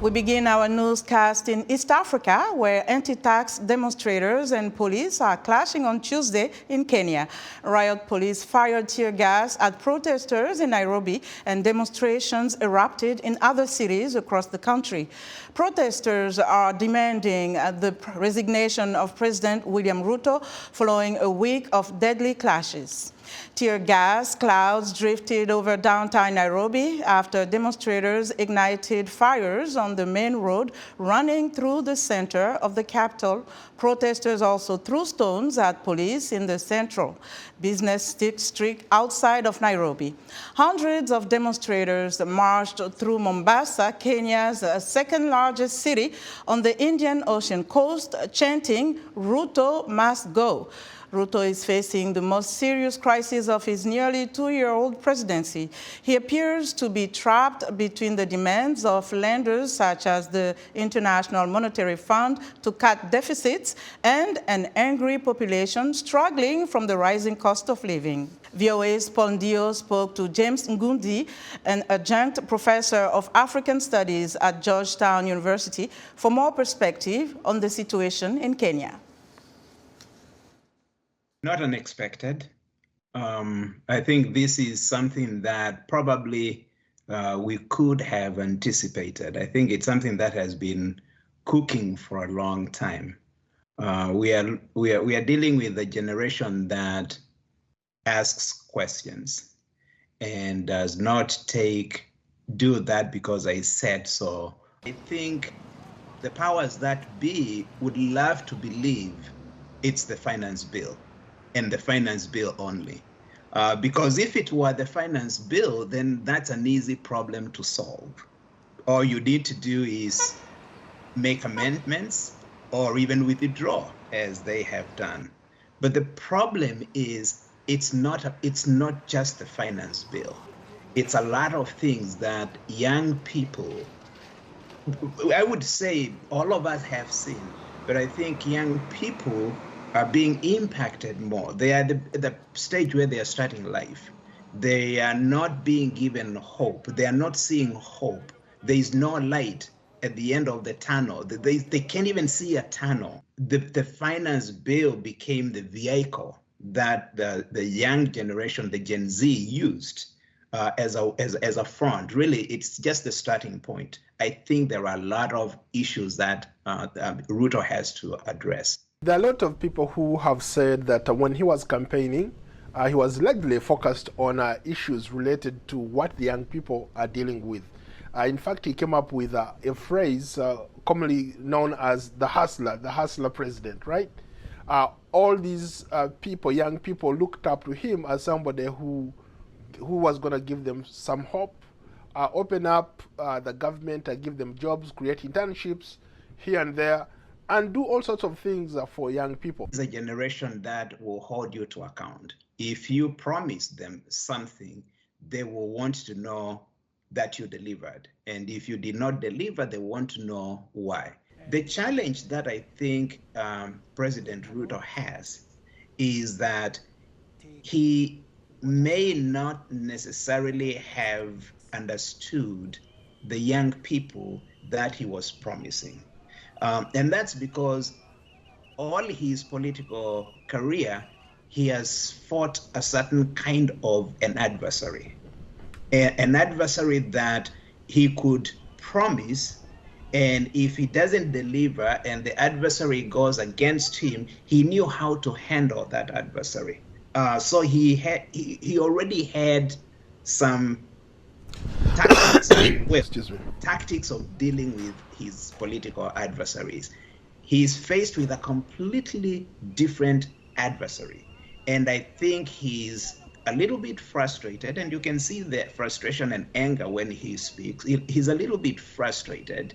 We begin our newscast in East Africa, where anti-tax demonstrators and police are clashing on Tuesday in Kenya. Riot police fired tear gas at protesters in Nairobi, and demonstrations erupted in other cities across the country. Protesters are demanding the resignation of President William Ruto following a week of deadly clashes. Tear gas clouds drifted over downtown Nairobi after demonstrators ignited fires on the main road running through the center of the capital. Protesters also threw stones at police in the central business district outside of Nairobi. Hundreds of demonstrators marched through Mombasa, Kenya's second largest city on the Indian Ocean coast, chanting, "Ruto must go." Ruto is facing the most serious crisis of his nearly two-year-old presidency. He appears to be trapped between the demands of lenders such as the International Monetary Fund to cut deficits and an angry population struggling from the rising cost of living. VOA's Ndiho spoke to James Ngundi, an adjunct professor of African Studies at Georgetown University, for more perspective on the situation in Kenya. Not unexpected. I think this is something that probably we could have anticipated. I think it's something that has been cooking for a long time. We are dealing with a generation that asks questions and does not do that because I said so. I think the powers that be would love to believe it's the finance bill, and the finance bill only. Because if it were the finance bill, then that's an easy problem to solve. All you need to do is make amendments or even withdraw, as they have done. But the problem is it's not just the finance bill. It's a lot of things that young people, I would say all of us have seen, but I think young people are being impacted more. They are at the stage where they are starting life. They are not being given hope. They are not seeing hope. There is no light at the end of the tunnel. They can't even see a tunnel. The finance bill became the vehicle that the young generation, the Gen Z, used as a front. Really, it's just the starting point. I think there are a lot of issues that Ruto has to address. There are a lot of people who have said that when he was campaigning, he was largely focused on issues related to what the young people are dealing with. In fact, he came up with a phrase commonly known as the hustler president, right? All these people, young people, looked up to him as somebody who was going to give them some hope, open up the government, give them jobs, create internships here and there, and do all sorts of things for young people. It's a generation that will hold you to account. If you promise them something, they will want to know that you delivered. And if you did not deliver, they want to know why. The challenge that I think President Ruto has is that he may not necessarily have understood the young people that he was promising. And that's because all his political career, he has fought a certain kind of an adversary that he could promise, and if he doesn't deliver and the adversary goes against him, he knew how to handle that adversary. So he already had some tactics of dealing with his political adversaries. He's faced with a completely different adversary. And I think he's a little bit frustrated, and you can see the frustration and anger when he speaks. He's a little bit frustrated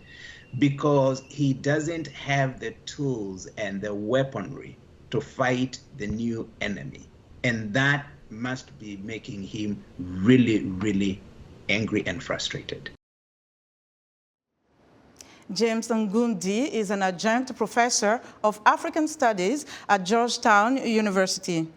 because he doesn't have the tools and the weaponry to fight the new enemy. And that must be making him really, really angry and frustrated. James Ngundi is an adjunct professor of African Studies at Georgetown University.